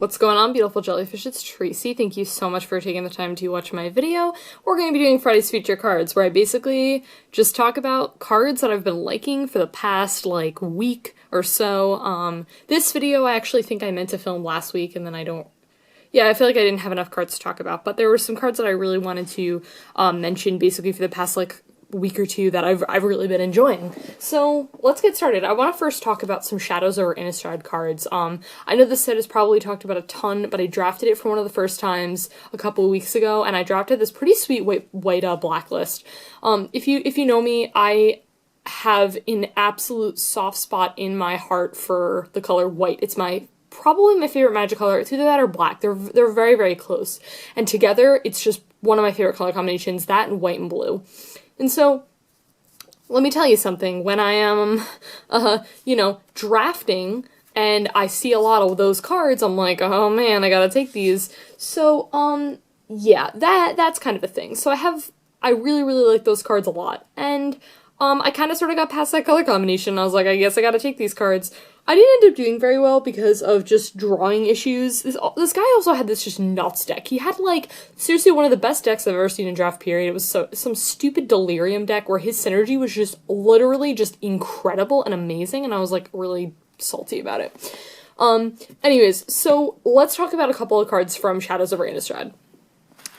What's going on, beautiful jellyfish? It's Tracy. Thank you so much for taking the time to watch my video. We're going to be doing Friday's Feature Cards, where I basically just talk about cards that I've been liking for the past, week or so. This video I actually think I meant to film last week, and then I feel like I didn't have enough cards to talk about, but there were some cards that I really wanted to mention basically for the past, week or two that I've really been enjoying. So let's get started. I want to first talk about some Shadows over Innistrad cards. I know this set is probably talked about a ton, but I drafted it for one of the first times a couple of weeks ago, and I drafted this pretty sweet white blacklist. If you know me, I have an absolute soft spot in my heart for the color white. It's probably my favorite magic color. It's either that or black. They're very, very close. And together, it's just one of my favorite color combinations, that and white and blue. And so, let me tell you something. When I am, drafting, and I see a lot of those cards, I'm like, oh man, I gotta take these. So, yeah, that's kind of a thing. So I really, really like those cards a lot. And, I kind of sort of got past that color combination. I was like, I guess I gotta take these cards. I didn't end up doing very well because of just drawing issues. This guy also had this just nuts deck. He had, seriously one of the best decks I've ever seen in draft period. It was some stupid Delirium deck where his synergy was just literally just incredible and amazing, and I was, really salty about it. Anyways, so let's talk about a couple of cards from Shadows over Innistrad.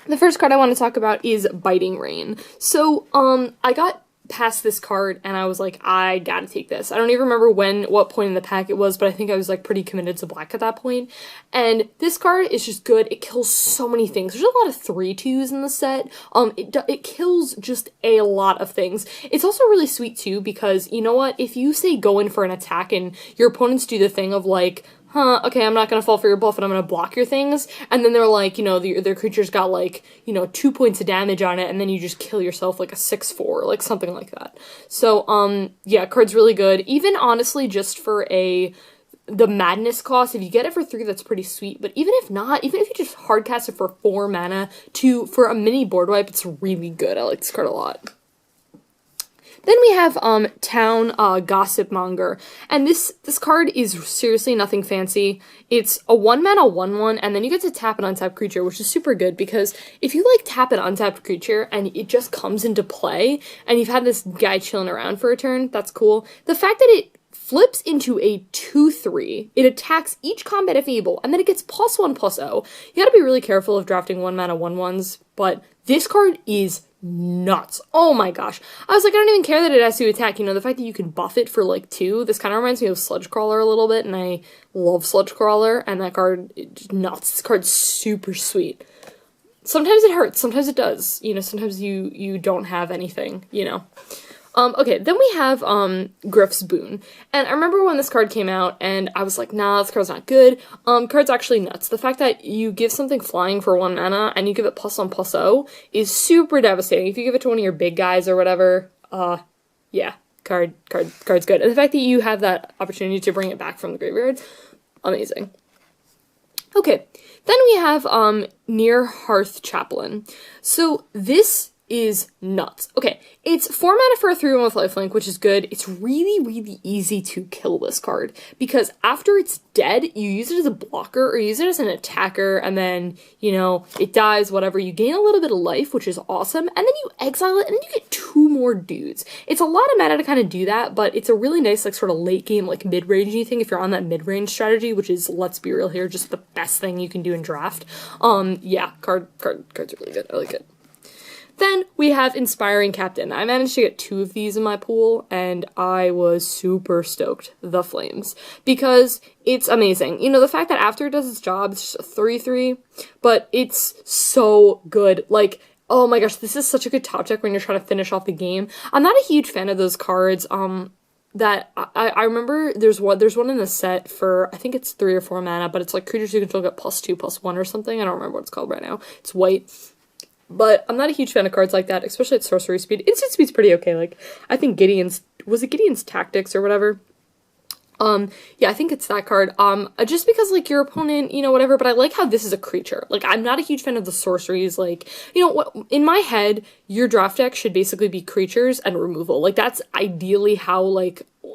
The first card I want to talk about is Biting Rain. So, I got past this card and I was like, I gotta take this. I don't even remember what point in the pack it was, but I think I was pretty committed to black at that point. And this card is just good. It kills so many things. There's a lot of 3/2s in the set. It kills just a lot of things. It's also really sweet too because, you know what, if you say go in for an attack and your opponents do the thing of okay, I'm not gonna fall for your bluff and I'm gonna block your things, and then they're their creature's got 2 points of damage on it, and then you just kill yourself a 6/4, something like that. So, yeah, card's really good. Even honestly, just for the madness cost, if you get it for 3, that's pretty sweet, but even if not, even if you just hardcast it for 4 mana for a mini board wipe, it's really good. I like this card a lot. Then we have Town Gossipmonger, and this card is seriously nothing fancy. It's a 1-mana 1/1, and then you get to tap an untapped creature, which is super good because if you tap an untapped creature and it just comes into play, and you've had this guy chilling around for a turn, that's cool. The fact that it flips into a 2/3, it attacks each combat if able, and then it gets +1/+0. You gotta be really careful of drafting 1-mana 1/1s, but this card is nuts. Oh my gosh. I was like, I don't even care that it has to attack. The fact that you can buff it for 2, this kind of reminds me of Sludgecrawler a little bit, and I love Sludgecrawler, and that card is nuts. This card's super sweet. Sometimes it hurts, sometimes it does. Sometimes you don't have anything, Okay, then we have, Gryff's Boon. And I remember when this card came out, and I was like, nah, this card's not good. Card's actually nuts. The fact that you give something flying for 1 mana, and you give it +1/+0, is super devastating. If you give it to one of your big guys or whatever, yeah, card's good. And the fact that you have that opportunity to bring it back from the graveyard, amazing. Okay, then we have, Nearheath Chaplain. So this is nuts. Okay, it's 4 mana for a 3/1 with lifelink, which is good. It's really, really easy to kill this card, because after it's dead, you use it as a blocker, or use it as an attacker, and then, it dies, whatever. You gain a little bit of life, which is awesome, and then you exile it, and then you get 2 more dudes. It's a lot of mana to kind of do that, but it's a really nice, sort of late game, mid-rangey thing, if you're on that mid-range strategy, which is, let's be real here, just the best thing you can do in draft. Yeah, card's really good. I like it. Then we have Inspiring Captain. I managed to get 2 of these in my pool, and I was super stoked. The Flames. Because it's amazing. The fact that after it does its job, it's just a 3/3, but it's so good. Oh my gosh, this is such a good top deck when you're trying to finish off the game. I'm not a huge fan of those cards, that I remember there's one in the set for, I think it's 3 or 4 mana, but it's creatures you control get +2/+1 or something. I don't remember what it's called right now. It's white. But I'm not a huge fan of cards like that, especially at sorcery speed. Instant speed's pretty okay. I think Gideon's Tactics or whatever? Yeah, I think it's that card. Just because, your opponent, whatever, but I like how this is a creature. I'm not a huge fan of the sorceries, in my head, your draft deck should basically be creatures and removal. That's ideally how,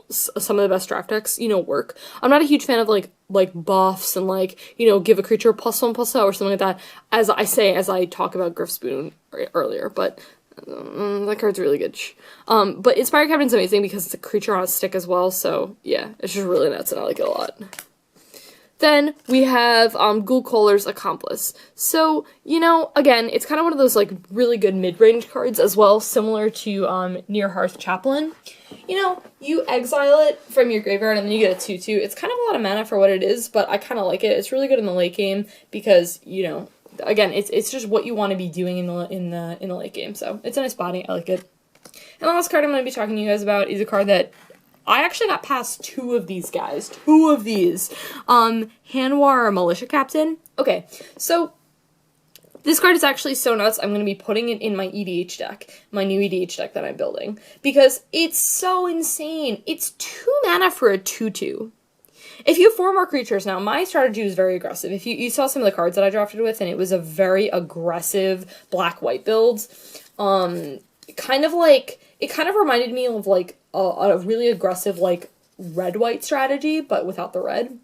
some of the best draft decks, you know, work. I'm not a huge fan of, like buffs and, like, you know, give a creature +1/+0 or something like that, as I talk about Gryff's Boon earlier, but that card's really good. But Inspired Captain's amazing because it's a creature on a stick as well, so yeah, it's just really nuts and I like it a lot. Then we have Ghoulcaller's Accomplice. So, you know, again, it's kind of one of those, like, really good mid-range cards as well, similar to Nearheath Chaplain. You know, you exile it from your graveyard and then you get a 2/2. It's kind of a lot of mana for what it is, but I kind of like it. It's really good in the late game because, you know, again, it's just what you want to be doing in the late game. So it's a nice body. I like it. And the last card I'm going to be talking to you guys about is a card that I actually got past 2 of these guys. 2 of these. Hanweir Militia Captain. Okay, so this card is actually so nuts, I'm going to be putting it in my EDH deck. My new EDH deck that I'm building. Because it's so insane. It's 2 mana for a 2/2. If you have 4 more creatures now, my strategy was very aggressive. If you saw some of the cards that I drafted with, and it was a very aggressive black-white build. It kind of reminded me of, like, a really aggressive, like, red-white strategy, but without the red.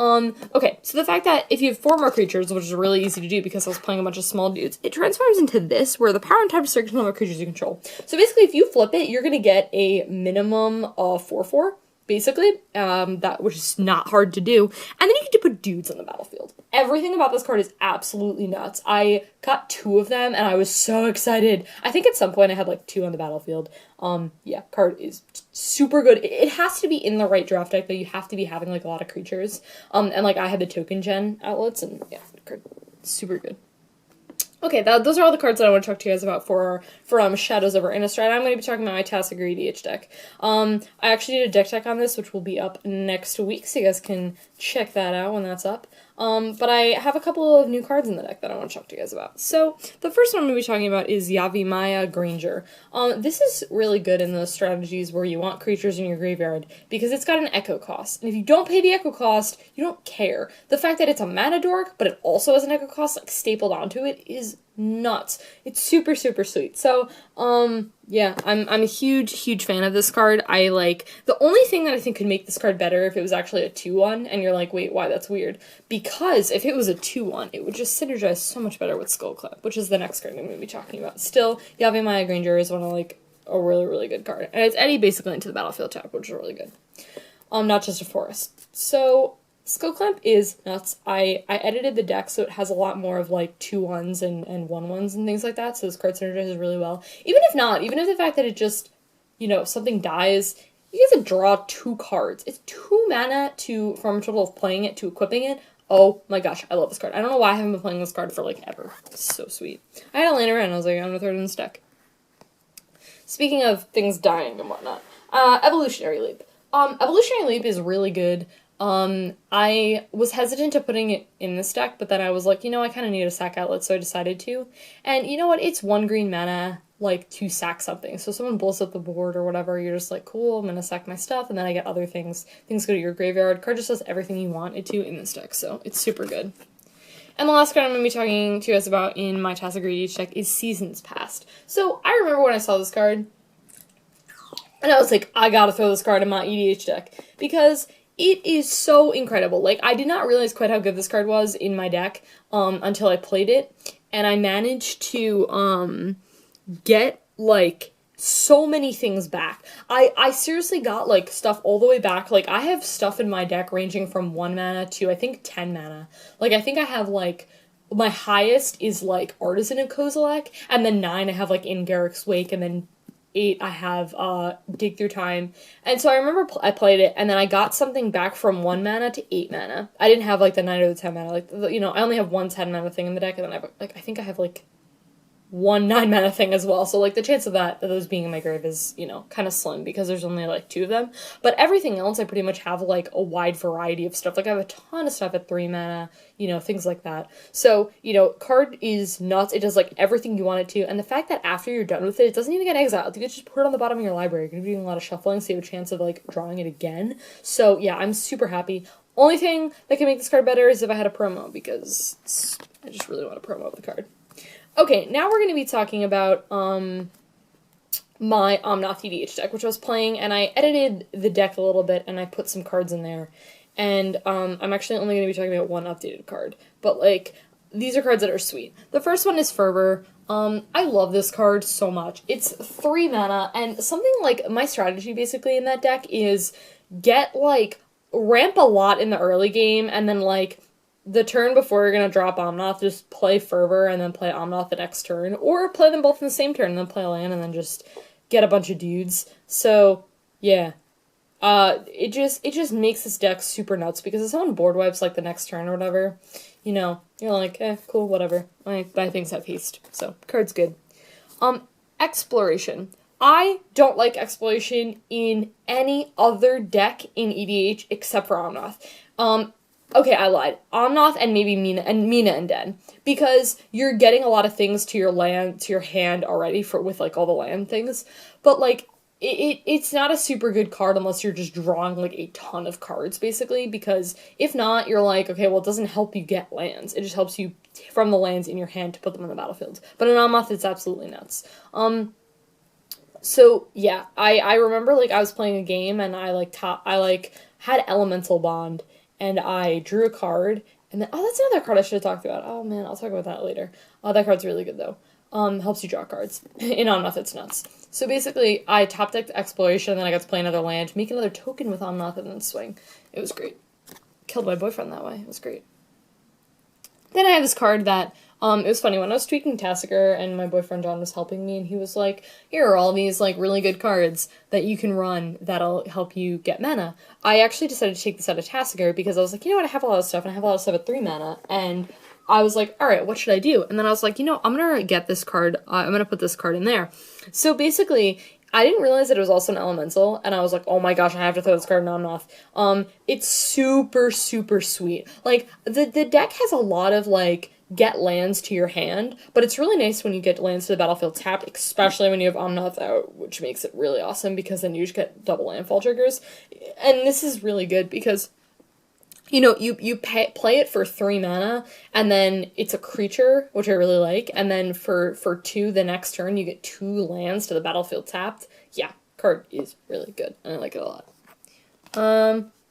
Okay, so the fact that if you have 4 more creatures, which is really easy to do because I was playing a bunch of small dudes, it transforms into this, where the power and type is certain number of creatures you control. So basically, if you flip it, you're going to get a minimum of 4/4. Basically, which is not hard to do. And then you get to put dudes on the battlefield. Everything about this card is absolutely nuts. I got 2 of them, and I was so excited. I think at some point I had, like, 2 on the battlefield. Yeah, card is super good. It has to be in the right draft deck, though. You have to be having, like, a lot of creatures. And, like, I had the token gen outlets, and, yeah, card super good. Okay, those are all the cards that I want to talk to you guys about for Shadows over Innistrad. I'm going to be talking about my Tasigur EDH deck. I actually did a deck check on this, which will be up next week, so you guys can check that out when that's up. But I have a couple of new cards in the deck that I want to talk to you guys about. So, the first one I'm going to be talking about is Yavimaya Granger. This is really good in those strategies where you want creatures in your graveyard, because it's got an echo cost. And if you don't pay the echo cost, you don't care. The fact that it's a matador, but it also has an echo cost, like, stapled onto it is nuts. It's super, super sweet. So, yeah, I'm a huge fan of this card. The only thing that I think could make this card better if it was actually a 2/1, and you're like, wait, why? That's weird. Because if it was a 2/1, it would just synergize so much better with Skullclamp, which is the next card I'm going to be talking about. Still, Yavimaya Granger is one of, like, a really, really good card. And it's Eddie basically into the battlefield tap, which is really good. Not just a forest. So, Skullclamp is nuts. I edited the deck so it has a lot more of, like, 2/1s and 1/1s and things like that, so this card synergizes really well. Even if the fact that it just, you know, something dies, you get to draw 2 cards. It's 2 mana from a total of playing it to equipping it. Oh my gosh, I love this card. I don't know why I haven't been playing this card for, like, ever. It's so sweet. I had it laying around, and I was like, I'm gonna throw it in this deck. Speaking of things dying and whatnot, Evolutionary Leap. Evolutionary Leap is really good. I was hesitant to putting it in this deck, but then I was like, you know, I kind of need a sack outlet, so I decided to. And you know what? It's 1 green mana, like, to sack something. So someone blows up the board or whatever, you're just like, cool, I'm gonna sack my stuff, and then I get other things. Things go to your graveyard. Card just does everything you want it to in this deck, so it's super good. And the last card I'm going to be talking to you guys about in my Tasigur EDH deck is Seasons Past. So I remember when I saw this card, and I was like, I gotta throw this card in my EDH deck, because it is so incredible. Like, I did not realize quite how good this card was in my deck until I played it, and I managed to get, like, so many things back. I seriously got, like, stuff all the way back. Like, I have stuff in my deck ranging from 1 mana to, I think, 10 mana. Like, I think I have, like, my highest is, like, Artisan and Kozilek, and then 9 I have, like, in Garrick's Wake, and then 8 I have Dig Through Time. And so I remember I played it, and then I got something back from 1 mana to 8 mana. I didn't have, like, the 9 or the 10 mana. Like, you know, I only have 1 10 mana thing in the deck, and then I think I have, like, 1 9 mana thing as well. So, like, the chance of those being in my grave is, you know, kind of slim, because there's only, like, 2 of them. But everything else, I pretty much have, like, a wide variety of stuff. Like, I have a ton of stuff at 3 mana, you know, things like that. So, you know, card is nuts. It does, like, everything you want it to. And the fact that after you're done with it, it doesn't even get exiled. You can just put it on the bottom of your library. You're going to be doing a lot of shuffling, so you have a chance of, like, drawing it again. So, yeah, I'm super happy. Only thing that can make this card better is if I had a promo, because I just really want to promo the card. Okay, now we're going to be talking about my Omnath EDH deck, which I was playing, and I edited the deck a little bit, and I put some cards in there. And I'm actually only going to be talking about one updated card. But, like, these are cards that are sweet. The first one is Fervor. I love this card so much. It's 3 mana, and something like, my strategy basically in that deck is get, like, ramp a lot in the early game, and then, like, the turn before you're gonna drop Omnath, just play Fervor, and then play Omnath the next turn, or play them both in the same turn, and then play a land, and then just get a bunch of dudes. So, yeah. It just makes this deck super nuts, because if someone board wipes, like, the next turn or whatever, you know, you're like, cool, whatever. My things have haste, so, card's good. Exploration. I don't like Exploration in any other deck in EDH except for Omnath. Okay, I lied. Omnath and maybe Mina and Den. Because you're getting a lot of things to your hand already with, like, all the land things. But, like, it's not a super good card unless you're just drawing, like, a ton of cards, basically. Because if not, you're like, okay, well, it doesn't help you get lands. It just helps you from the lands in your hand to put them on the battlefield. But in Omnath, it's absolutely nuts. So, yeah, I remember, like, I was playing a game, and I had Elemental Bond, and I drew a card, and then, that's another card I should have talked about. Oh, man, I'll talk about that later. That card's really good, though. Helps you draw cards. In Omnath, it's nuts. So, basically, I top-decked Exploration, and then I got to play another land, make another token with Omnath, and then swing. It was great. Killed my boyfriend that way. It was great. Then I have this card that, it was funny, when I was tweaking Tasigur and my boyfriend John was helping me, and he was like, here are all these, like, really good cards that you can run that'll help you get mana. I actually decided to take this out of Tasigur because I was like, you know what, I have a lot of stuff, and I have a lot of stuff at 3 mana, and I was like, alright, what should I do? And then I was like, you know, I'm gonna get this card, I'm gonna put this card in there. So basically, I didn't realize that it was also an elemental, and I was like, oh my gosh, I have to throw this card in Omnath. It's super, super sweet. Like, the deck has a lot of, like, get lands to your hand, but it's really nice when you get lands to the battlefield tapped, especially when you have Omnath out, which makes it really awesome, because then you just get double landfall triggers. And this is really good, because, you know, you play it for 3 mana, and then it's a creature, which I really like, and then for 2 the next turn, you get 2 lands to the battlefield tapped. Yeah, card is really good, and I like it a lot.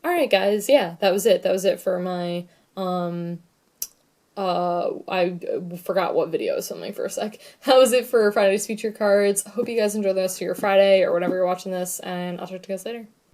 Alright guys, yeah, that was it. That was it for my, I forgot what video I was filming for a sec. That was it for Friday's feature cards. Hope you guys enjoy the rest of your Friday, or whenever you're watching this, and I'll talk to you guys later.